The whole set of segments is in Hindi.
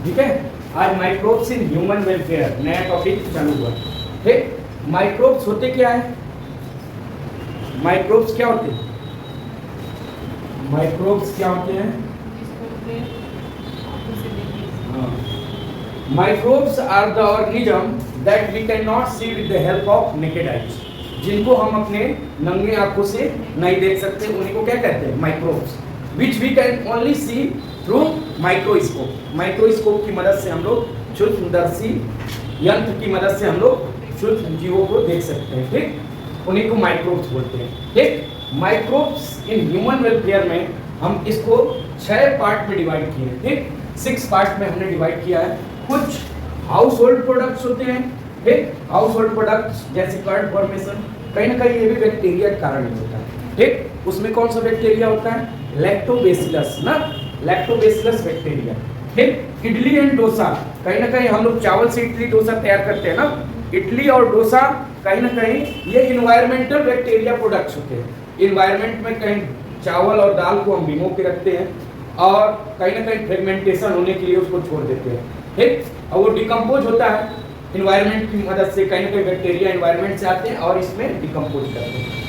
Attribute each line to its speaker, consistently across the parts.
Speaker 1: ठीक है। आज माइक्रोब्स इन ह्यूमन वेलफेयर नया टॉपिक चालू हुआ। ठीक, माइक्रोब्स होते क्या है? माइक्रोब्स क्या होते हैं? माइक्रोब्स क्या होते हैं? Microbes are the organism that we can not see with the help of naked eyes, जिनको हम अपने नंगे आंखों से नहीं देख सकते, उन्हीं को क्या कहते हैं? Microbes. Which we can only see through microscope. Microscope की मदद से हम लोग सूक्ष्मदर्शी यंत्र की मदद से हम लोग सूक्ष्म जीवों को देख सकते हैं। ठीक, उन्हीं को माइक्रोब्स बोलते हैं। ठीक, माइक्रोब्स इन ह्यूमन वेलफेयर में हम इसको 6 पार्ट में डिवाइड किए हैं। ठीक, 6 पार्ट में हमने डिवाइड किया है। कुछ हाउस होल्ड प्रोडक्ट्स होते हैं। ठीक, हाउस होल्ड प्रोडक्ट्स जैसे कर्ड फॉर्मेशन, कहीं ना कहीं ये भी बैक्टीरिया के कारण होता है। ठीक, उसमें कौन सा बैक्टीरिया होता है? लैक्टोबैसिलस ना, लैक्टोबैसिलस बैक्टीरिया। ठीक, इडली एंड डोसा, कहीं ना कहीं हम लोग चावल से इडली डोसा तैयार करते हैं ना, इडली और डोसा कहीं ना कहीं ये इन्वायरमेंटल बैक्टीरिया प्रोडक्ट्स होते हैं। इन्वायरमेंट में कहीं चावल और दाल को हम भिगो के रखते हैं और कहीं ना कहीं फ्रेगमेंटेशन होने के लिए उसको छोड़ देते हैं। ठीक, और वो डिकम्पोज होता है इन्वायरमेंट की मदद से, कहीं ना कहीं बैक्टीरिया इन्वायरमेंट से आते हैं और इसमें डिकम्पोज करते हैं।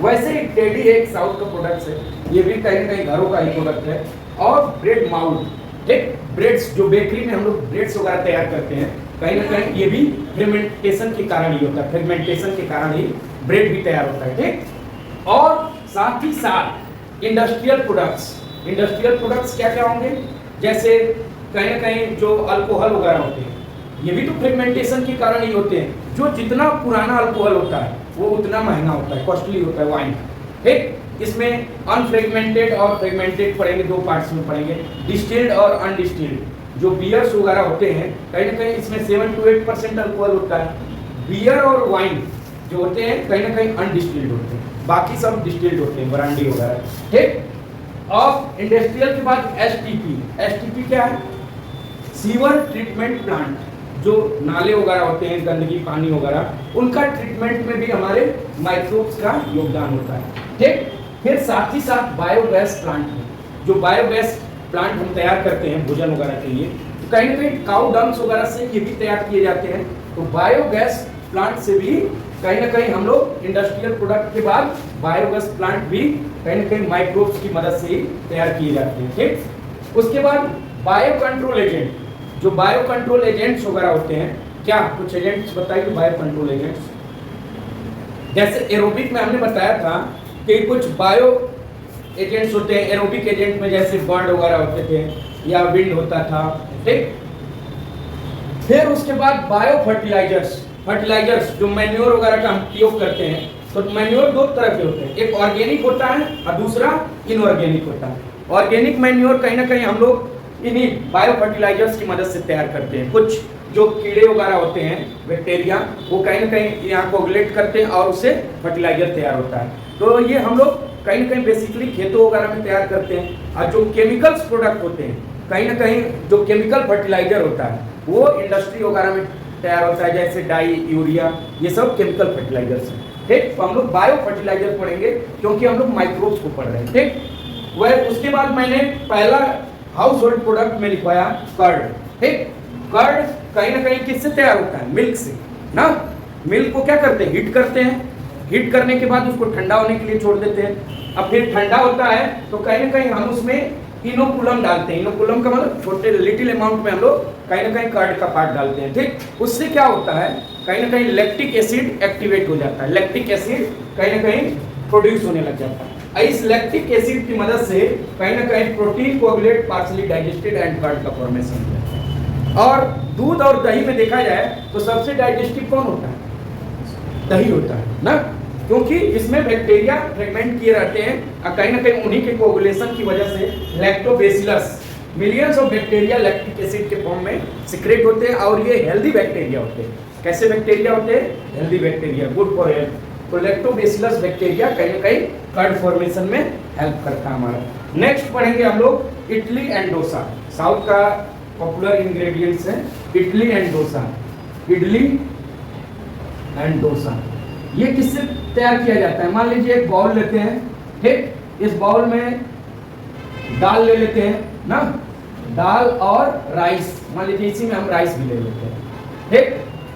Speaker 1: वैसे ही टेडी एक साउथ का प्रोडक्ट है, ये भी कहीं ना कहीं घरों का ही प्रोडक्ट है। और ब्रेड माउल्ड, ठीक, ब्रेड्स जो बेकरी में हम लोग ब्रेड्स वगैरह तैयार करते हैं, कहीं ना कहीं ये भी फ्रेगमेंटेशन के कारण ही होता है, फ्रेगमेंटेशन के कारण ही ब्रेड भी तैयार होता है। ठीक, और साथ ही साथ इंडस्ट्रियल प्रोडक्ट्स। इंडस्ट्रियल प्रोडक्ट्स क्या क्या होंगे? जैसे कहीं ना कहीं जो अल्कोहल वगैरह होते हैं, ये भी तो फ्रेगमेंटेशन के कारण ही होते हैं। जो जितना पुराना अल्कोहल होता है वो उतना महंगा होता है, कॉस्टली होता है वाइन। ठीक, इसमें अनफ्रेगमेंटेड और फ्रेगमेंटेड पढ़ेंगे, 2 पार्ट्स में पढ़ेंगे, डिस्टिल्ड और अनडिस्टिल्ड। जो बियर्स वगैरह होते हैं कहीं ना कहीं इसमें 7 to 8% अल्कोहल होता है। बियर और वाइन जो होते हैं कहीं ना कहीं अनडिस्टिल्ड होते हैं, बाकी सब डिस्टिल्ड होते हैं, ब्रांडी वगैरह। ठीक, और इंडस्ट्रियल के बाद एसटीपी। एसटीपी क्या है? Sewer treatment plant. जो नाले वगैरह होते हैं, गंदगी पानी वगैरह, उनका ट्रीटमेंट में भी हमारे माइक्रोब्स का योगदान होता है। ठीक, फिर साथ ही साथ बायोगैस प्लांट है। जो बायोगैस प्लांट हम तैयार करते हैं भोजन वगैरह के लिए, तो कहीं ना कहीं काउ डंग्स वगैरह से ये भी तैयार किए जाते हैं। तो बायोगैस प्लांट से भी कहीं ना कहीं हम लोग इंडस्ट्रियल प्रोडक्ट के बाद बायोगैस प्लांट भी कहीं ना कहीं माइक्रोब्स की मदद से ही तैयार किए जाते हैं। ठीक, उसके बाद बायो कंट्रोल एजेंट। जो बायो कंट्रोल एजेंट्स वगैरह होते हैं, क्या कुछ एजेंट्स बताइए बायो कंट्रोल एजेंट्स? जैसे एरोबिक में हमने बताया था कि कुछ बायो एजेंट्स होते हैं एरोबिक एजेंट में, जैसे बर्ड वगैरह होते थे या विंड होता था। ठीक, फिर उसके बाद बायो फर्टिलाइजर्स। फर्टिलाइजर्स जो मैन्योर वगैरह का हम उपयोग करते हैं, तो मैन्योर 2 तरह के होते हैं, एक ऑर्गेनिक होता है और दूसरा इनऑर्गेनिक होता है। ऑर्गेनिक मैन्योर कहीं ना कहीं हम लोग इन्हीं बायो फर्टिलाइजर्स की मदद से तैयार करते हैं। कुछ जो कीड़े वगैरह होते हैं, बैक्टीरिया, वो कहीं ना कहीं यहाँ कोगुलेट करते हैं और उससे फर्टिलाइजर तैयार होता है। तो ये हम लोग कहीं ना कहीं बेसिकली खेतों वगैरह में तैयार करते हैं। और जो केमिकल्स प्रोडक्ट होते हैं, कहीं ना कहीं जो केमिकल फर्टिलाइजर होता है वो इंडस्ट्री वगैरह में तैयार होता है, जैसे डाई, यूरिया, ये सब केमिकल फर्टिलाइजर्स हैं। ठीक, तो हम लोग बायो फर्टिलाइजर पढ़ेंगे क्योंकि हम लोग माइक्रोब्स को पढ़ रहे हैं। ठीक, वह उसके बाद मैंने पहला हाउस होल्ड प्रोडक्ट में लिखवाया कर्ड। ठीक, कर्ड कहीं ना कहीं किससे तैयार होता है? मिल्क से ना। मिल्क को क्या करते हैं? हीट करते हैं। हीट करने के बाद उसको ठंडा होने के लिए छोड़ देते हैं। अब फिर ठंडा होता है तो कहीं ना कहीं हम उसमें इनोकुलम डालते हैं। इनोकुलम का मतलब छोटे लिटिल अमाउंट में हम लोग कहीं ना कहीं कर्ड का पार्ट डालते हैं। ठीक, उससे क्या होता है? कहीं ना कहीं लैक्टिक एसिड एक्टिवेट हो जाता है, लैक्टिक एसिड कहीं ना कहीं प्रोड्यूस होने लग जाता है। इस लैक्टिक एसिड की मदद से कहीं ना कहीं protein coagulate partially digested and curd का फॉर्मेशन होता है। और दूध और दही में देखा जाए तो सबसे डाइजेस्टिव कौन होता है? दही होता है ना, क्योंकि इसमें बैक्टीरिया फ्रेगमेंट किए रहते हैं और कहीं ना कहीं उन्हीं के कोगुलेशन की वजह से lactobacillus millions of bacteria lactic acid के फॉर्म में सिक्रेट होते हैं और ये हेल्दी बैक्टीरिया होते हैं। कैसे बैक्टीरिया होते हैं? Healthy bacteria, good for health. तो लैक्टोबैसिलस बैक्टीरिया कहीं ना कहीं कर्ड फॉर्मेशन में हेल्प करता है हमारा। नेक्स्ट पढ़ेंगे हम लोग इडली एंड डोसा। साउथ का पॉपुलर इंग्रेडिएंट्स है इडली एंड डोसा। इडली एंड डोसा ये किससे तैयार किया जाता है? मान लीजिए एक बाउल लेते हैं। ठीक, इस बाउल में दाल ले लेते हैं ना, दाल और राइस, मान लीजिए इसी में हम राइस भी ले लेते हैं, ठीक।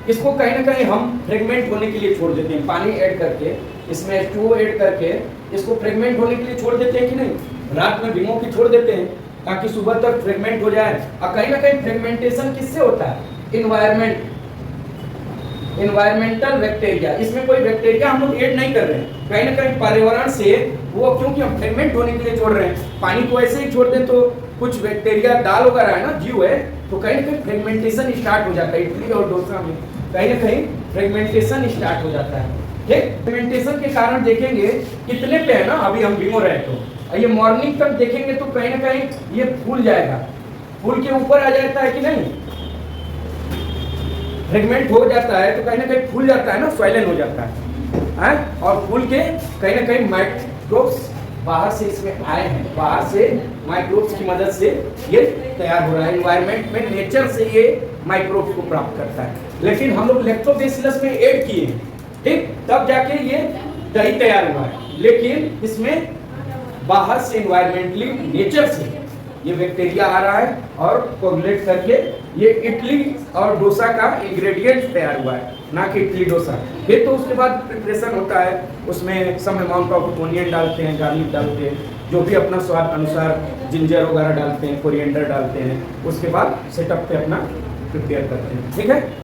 Speaker 1: इसको कहीं ना कहीं हम फ्रेगमेंट होने के लिए छोड़ देते हैं, पानी ऐड करके, इसमें H2O ऐड करके इसको फ्रेगमेंट होने के लिए छोड़ देते हैं कि नहीं, रात में भिगो के छोड़ देते हैं ताकि सुबह तक फ्रेगमेंट हो जाए। और कहीं ना कहीं फ्रेगमेंटेशन किससे होता है, इन्वायरमेंटल बैक्टीरिया, इसमें कोई बैक्टीरिया हम लोग ऐड नहीं कर रहे हैं, कहीं ना कहीं पर्यावरण से वो, क्योंकि हम फ्रेगमेंट होने के लिए छोड़ रहे हैं, पानी को ऐसे ही छोड़ दें तो कुछ बैक्टीरिया, दाल वगैरह है ना, जीव है, तो कहीं ना कहीं फ्रेगमेंटेशन स्टार्ट हो जाता है। इडली और डोसा में कहीं ना कहीं फ्रेगमेंटेशन स्टार्ट हो जाता है, ठीक। फ्रेगमेंटेशन के कारण देखेंगे कितने पे है ना, अभी हम भिगो रहे तो ये मॉर्निंग तक देखेंगे तो कहीं ना कहीं ये फूल जाएगा, फूल के ऊपर आ जाता है कि नहीं, फ्रेगमेंट हो जाता है तो कहीं ना कहीं फूल जाता है ना, स्वैलन हो जाता है, और फूल के कहीं ना कहीं माइक्रोब्स बाहर से इसमें आए हैं, बाहर से माइक्रोब्स की मदद से ये तैयार हो रहा है, एनवायरनमेंट में नेचर से ये माइक्रोब्स को प्राप्त करता है। लेकिन हम लोग लैक्टोबैसिलस में ऐड किए, ठीक, तब जाके ये दही तैयार हुआ है, लेकिन इसमें बाहर से एनवायरमेंटली नेचर से ये बैक्टीरिया आ रहा है और कोगुलेट करके ये इडली और डोसा का इंग्रेडिएंट तैयार हुआ है, ना कि इडली डोसा। फिर तो उसके बाद प्रिपरेशन होता है, उसमें सम अमाउंट ऑफ ओनियन डालते हैं, गार्लिक डालते हैं, जो भी अपना स्वाद अनुसार जिंजर वगैरह डालते हैं, कोरिएंडर डालते हैं, उसके बाद सेटअप पे अपना प्रिपेयर करते हैं, ठीक है।